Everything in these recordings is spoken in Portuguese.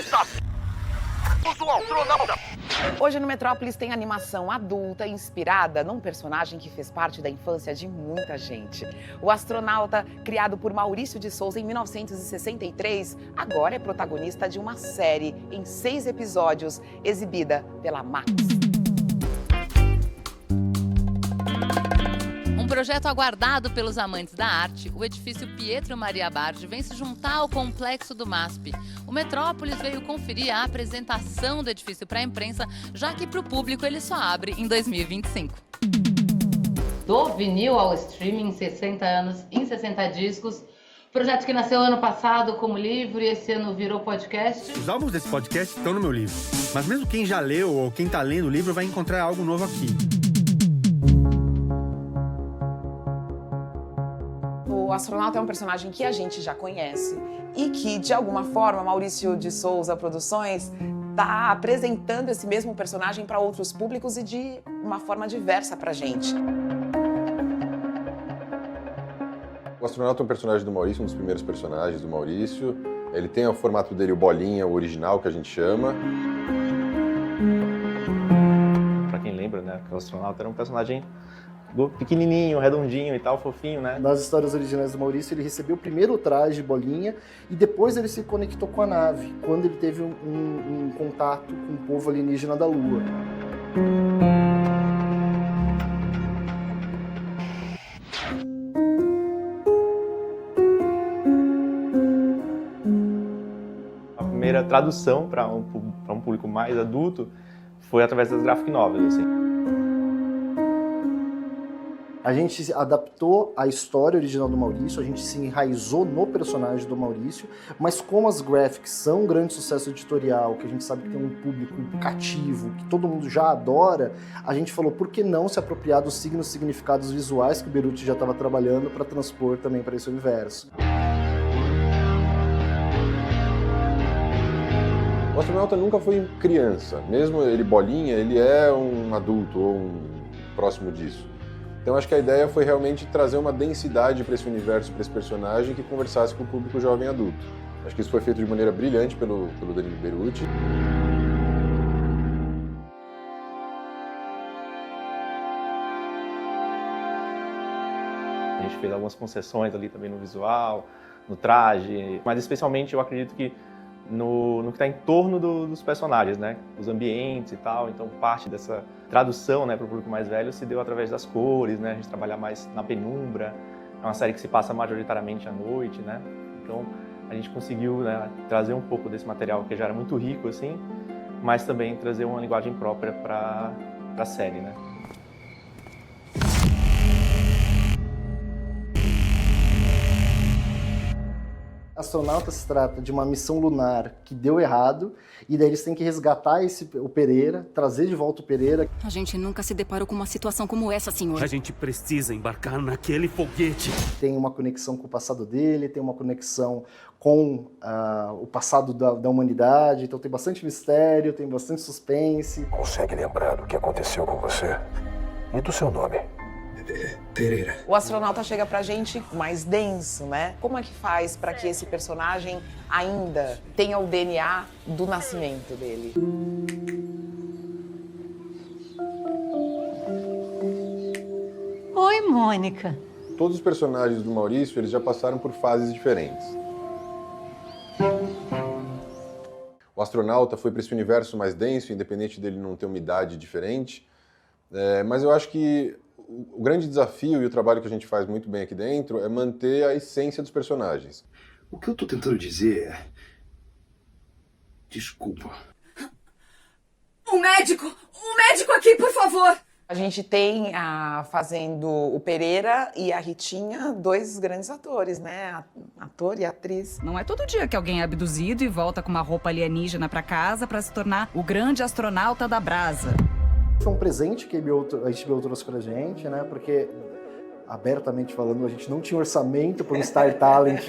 do astronauta! Hoje no Metrópolis tem animação adulta inspirada num personagem que fez parte da infância de muita gente. O astronauta, criado por Maurício de Souza em 1963, agora é protagonista de uma série em 6 episódios, exibida pela Max. Um projeto aguardado pelos amantes da arte, o edifício Pietro Maria Bardi vem se juntar ao complexo do MASP. O Metrópolis veio conferir a apresentação do edifício para a imprensa, já que para o público ele só abre em 2025. Do vinil ao streaming, 60 anos em 60 discos. Projeto que nasceu ano passado como livro e esse ano virou podcast. Os álbuns desse podcast estão no meu livro, mas mesmo quem já leu ou quem está lendo o livro vai encontrar algo novo aqui. O astronauta é um personagem que a gente já conhece e que, de alguma forma, Maurício de Souza Produções está apresentando esse mesmo personagem para outros públicos e de uma forma diversa para a gente. O astronauta é um personagem do Maurício, um dos primeiros personagens do Maurício. Ele tem o formato dele, o bolinha, o original, que a gente chama. Pra quem lembra, né, que o astronauta era um personagem pequenininho, redondinho e tal, fofinho, né? Nas histórias originais do Maurício, ele recebeu primeiro o traje, bolinha, e depois ele se conectou com a nave, quando ele teve um contato com o povo alienígena da Lua. A primeira tradução para um público mais adulto foi através das graphic novels, assim. A gente adaptou a história original do Maurício, a gente se enraizou no personagem do Maurício, mas como as graphics são um grande sucesso editorial, que a gente sabe que tem um público cativo, que todo mundo já adora, a gente falou, por que não se apropriar dos signos e significados visuais que o Beruti já estava trabalhando para transpor também para esse universo. O astronauta nunca foi criança, mesmo ele bolinha, ele é um adulto ou um próximo disso. Então acho que a ideia foi realmente trazer uma densidade para esse universo, para esse personagem que conversasse com o público jovem adulto. Acho que isso foi feito de maneira brilhante pelo Danilo Beruti. A gente fez algumas concessões ali também no visual, no traje, mas especialmente eu acredito que no que está em torno dos personagens, né? Os ambientes e tal. Então parte dessa tradução, né, para o público mais velho se deu através das cores, né? A gente trabalhar mais na penumbra. É uma série que se passa majoritariamente à noite, né? Então a gente conseguiu, né, trazer um pouco desse material que já era muito rico, assim, mas também trazer uma linguagem própria para a série, né? Astronauta se trata de uma missão lunar que deu errado, e daí eles têm que resgatar o Pereira, trazer de volta o Pereira. A gente nunca se deparou com uma situação como essa, senhor. A gente precisa embarcar naquele foguete. Tem uma conexão com o passado dele, tem uma conexão com o passado da humanidade, então tem bastante mistério, tem bastante suspense. Consegue lembrar do que aconteceu com você? E do seu nome? Pereira. O astronauta chega pra gente mais denso, né? Como é que faz para que esse personagem ainda tenha o DNA do nascimento dele? Oi, Mônica. Todos os personagens do Maurício, eles já passaram por fases diferentes. O astronauta foi para esse universo mais denso, independente dele não ter uma idade diferente. Mas eu acho que o grande desafio e o trabalho que a gente faz muito bem aqui dentro é manter a essência dos personagens. O que eu tô tentando dizer é... Desculpa. Um médico aqui, por favor! A gente tem fazendo o Pereira e a Ritinha, 2 grandes atores, né? Ator e atriz. Não é todo dia que alguém é abduzido e volta com uma roupa alienígena pra casa pra se tornar o grande astronauta da Brasa. Foi um presente que a HBO trouxe pra gente, né? Porque abertamente falando, a gente não tinha orçamento para um Star Talent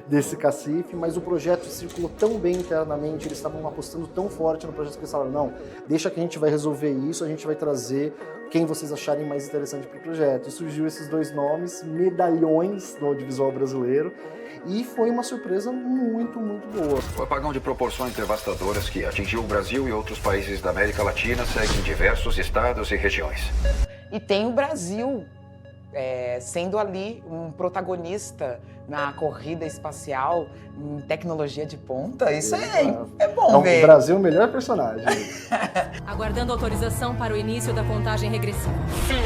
desse cacife, mas o projeto circulou tão bem internamente, eles estavam apostando tão forte no projeto que eles falaram, não, deixa que a gente vai resolver isso, a gente vai trazer quem vocês acharem mais interessante para o projeto. E surgiu esses 2 nomes, medalhões do audiovisual brasileiro, e foi uma surpresa muito, muito boa. O apagão de proporções devastadoras que atingiu o Brasil e outros países da América Latina segue em diversos estados e regiões. E tem o Brasil sendo ali um protagonista na corrida espacial em tecnologia de ponta. Isso é bom ver. O Brasil é o melhor personagem. Aguardando autorização para o início da contagem regressiva. 5,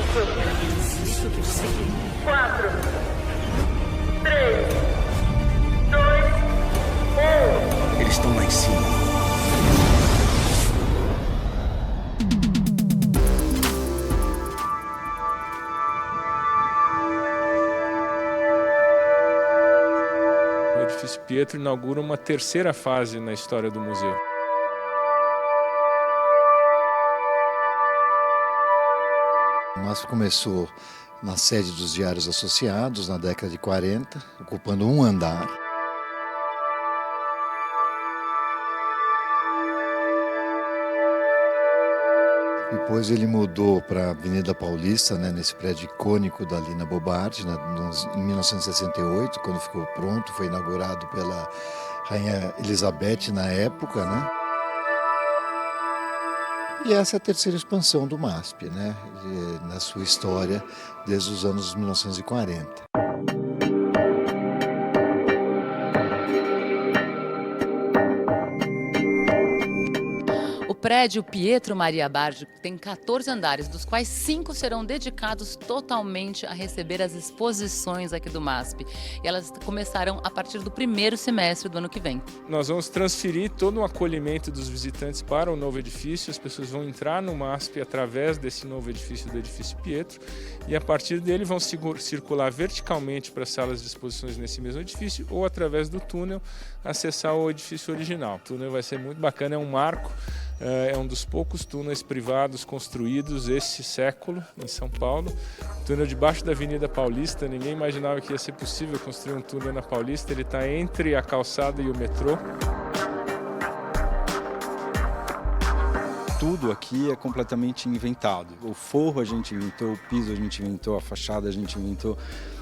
isso que você quer. 4, 3, 2, 1. Eles estão lá em cima. O edifício Pietro inaugura uma terceira fase na história do museu. O MASP começou na sede dos Diários Associados, na década de 40, ocupando um andar. Depois ele mudou para a Avenida Paulista, né, nesse prédio icônico da Lina Bobardi, em 1968, quando ficou pronto, foi inaugurado pela Rainha Elizabeth na época, né? E essa é a terceira expansão do MASP, né, na sua história, desde os anos 1940. O prédio Pietro Maria Bardi tem 14 andares, dos quais 5 serão dedicados totalmente a receber as exposições aqui do MASP. E elas começarão a partir do primeiro semestre do ano que vem. Nós vamos transferir todo o acolhimento dos visitantes para o novo edifício. As pessoas vão entrar no MASP através desse novo edifício, do edifício Pietro, e a partir dele vão circular verticalmente para as salas de exposições nesse mesmo edifício ou através do túnel acessar o edifício original. O túnel vai ser muito bacana, é um marco. É um dos poucos túneis privados construídos este século em São Paulo. Túnel debaixo da Avenida Paulista, ninguém imaginava que ia ser possível construir um túnel na Paulista. Ele está entre a calçada e o metrô. Tudo aqui é completamente inventado. O forro a gente inventou, o piso a gente inventou, a fachada a gente inventou.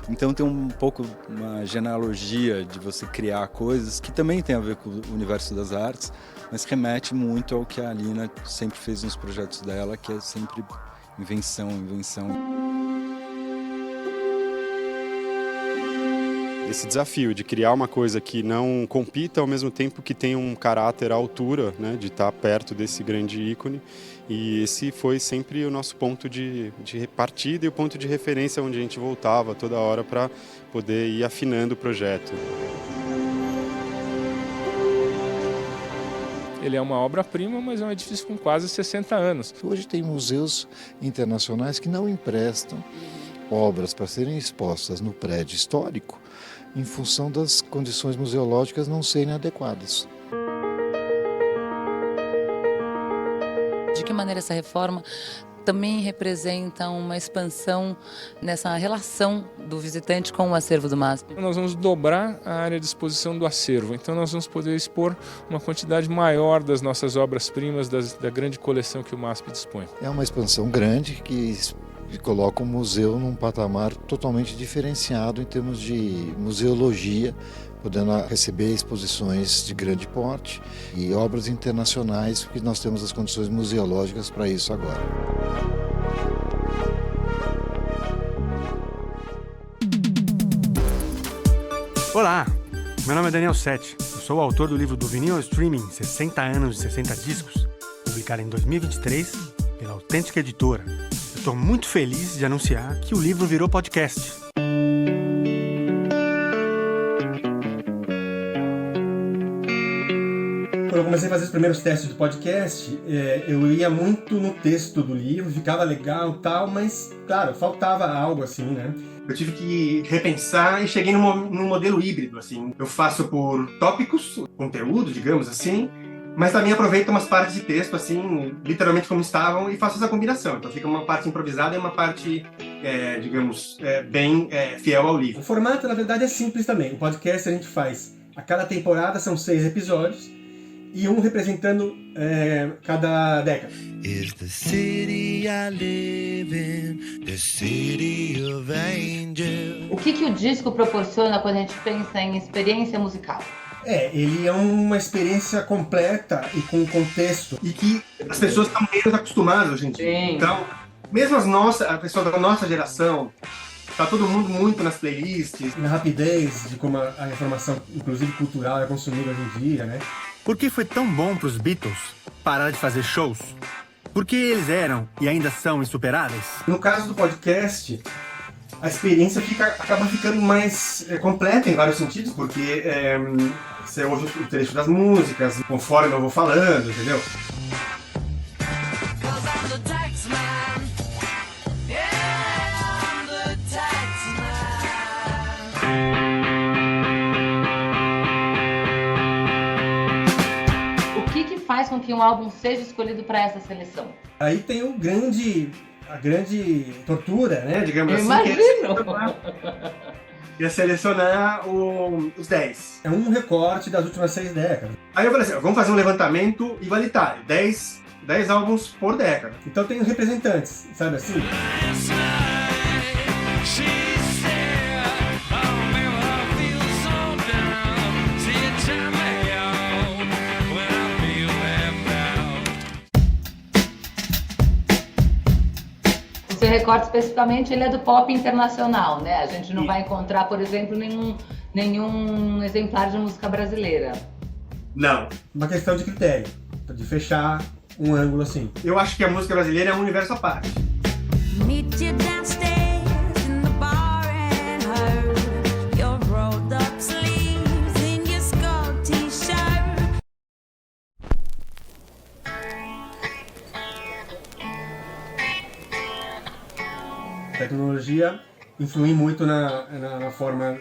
Então tem um pouco uma genealogia de você criar coisas que também tem a ver com o universo das artes, mas remete muito ao que a Lina sempre fez nos projetos dela, que é sempre invenção, invenção. Esse desafio de criar uma coisa que não compita ao mesmo tempo que tem um caráter à altura, né, de estar perto desse grande ícone. E esse foi sempre o nosso ponto de partida e o ponto de referência onde a gente voltava toda hora para poder ir afinando o projeto. Ele é uma obra-prima, mas é um edifício com quase 60 anos. Hoje tem museus internacionais que não emprestam obras para serem expostas no prédio histórico em função das condições museológicas não serem adequadas. De que maneira essa reforma também representa uma expansão nessa relação do visitante com o acervo do MASP? Nós vamos dobrar a área de exposição do acervo, então nós vamos poder expor uma quantidade maior das nossas obras-primas, da grande coleção que o MASP dispõe. É uma expansão grande que coloca o museu num patamar totalmente diferenciado em termos de museologia, podendo receber exposições de grande porte e obras internacionais, porque nós temos as condições museológicas para isso agora. Olá, meu nome é Daniel Sete. Eu sou o autor do livro do Vinil ao Streaming, 60 anos e 60 discos, publicado em 2023 pela Autêntica Editora. Eu estou muito feliz de anunciar que o livro virou podcast. Quando eu comecei a fazer os primeiros testes do podcast, eu ia muito no texto do livro, ficava legal e tal, mas, claro, faltava algo assim, né? Eu tive que repensar e cheguei num modelo híbrido, assim. Eu faço por tópicos, conteúdo, digamos assim, Mas também aproveito umas partes de texto, assim, literalmente como estavam, e faço essa combinação. Então fica uma parte improvisada e uma parte, digamos, bem fiel ao livro. O formato, na verdade, é simples também. O podcast a gente faz, a cada temporada são 6 episódios, e um representando cada década. Is the city I live in, the city of angels. O que o disco proporciona quando a gente pensa em experiência musical? Ele é uma experiência completa e com contexto, e que as pessoas estão menos acostumadas hoje em dia. Sim. Então, mesmo a pessoa da nossa geração, tá todo mundo muito nas playlists, na rapidez de como a informação, inclusive cultural, é consumida hoje em dia, né? Por que foi tão bom para os Beatles parar de fazer shows? Por que eles eram e ainda são insuperáveis? No caso do podcast, a experiência acaba ficando mais completa em vários sentidos, porque você ouve o trecho das músicas, conforme eu vou falando, entendeu? O que faz com que um álbum seja escolhido para essa seleção? Aí tem a grande tortura, né, digamos assim. Imagino! Que é selecionar os 10. É um recorte das últimas 6 décadas. Aí eu falei assim, vamos fazer um levantamento igualitário, 10 álbuns por década. Então tem os representantes, sabe assim? Esse recorte especificamente ele é do pop internacional, né? A gente não vai encontrar, por exemplo, nenhum exemplar de música brasileira. Não. Uma questão de critério, de fechar um ângulo assim. Eu acho que a música brasileira é um universo à parte. A tecnologia influi muito na forma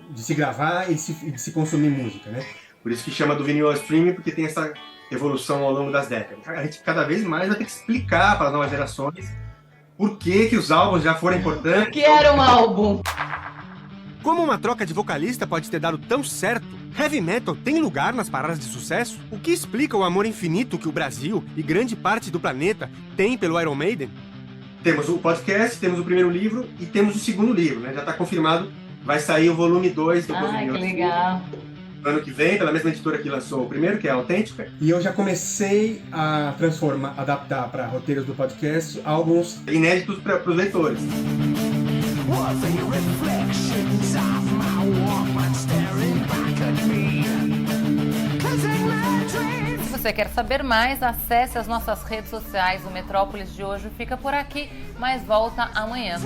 de se gravar e de se consumir música, né? Por isso que chama do vinil ao streaming, porque tem essa evolução ao longo das décadas. A gente cada vez mais vai ter que explicar para as novas gerações por que os álbuns já foram importantes. O que era um álbum? Como uma troca de vocalista pode ter dado tão certo? Heavy metal tem lugar nas paradas de sucesso? O que explica o amor infinito que o Brasil e grande parte do planeta tem pelo Iron Maiden? Temos o podcast, temos o primeiro livro e temos o segundo livro, né? Já está confirmado, vai sair o volume 2 do Ai, que legal! Ano que vem, pela mesma editora que lançou o primeiro, que é a Autêntica. E eu já comecei a adaptar para roteiros do podcast álbuns inéditos para os leitores. Se você quer saber mais, acesse as nossas redes sociais. O Metrópolis de hoje fica por aqui, mas volta amanhã.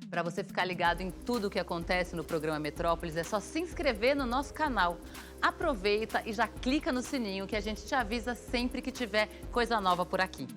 Para você ficar ligado em tudo o que acontece no programa Metrópolis, é só se inscrever no nosso canal. Aproveita e já clica no sininho que a gente te avisa sempre que tiver coisa nova por aqui.